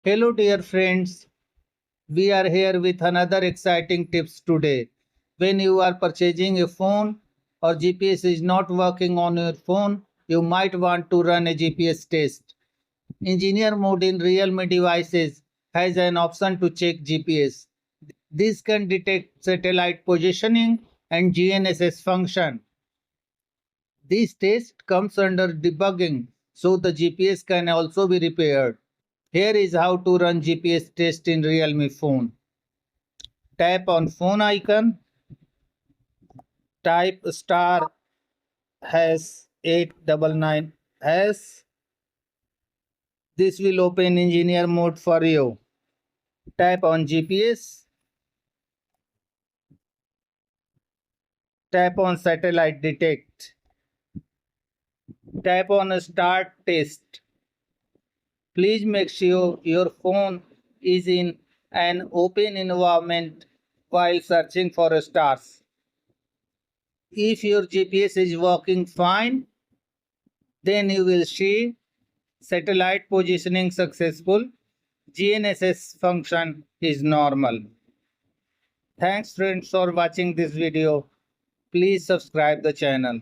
Hello dear friends, we are here with another exciting tips today. When you are purchasing a phone or GPS is not working on your phone, you might want to run a GPS test. Engineer mode in Realme devices has an option to check GPS. This can detect satellite positioning and GNSS function. This test comes under debugging, so the GPS can also be repaired. Here is how to run GPS test in Realme phone. Tap on phone icon, type star hash 899 hash. This will open engineer mode for you. Tap on GPS, tap on satellite detect, tap on start test. Please make sure your phone is in an open environment while searching for stars. If your GPS is working fine, then you will see satellite positioning successful. GNSS function is normal. Thanks friends for watching this video. Please subscribe the channel.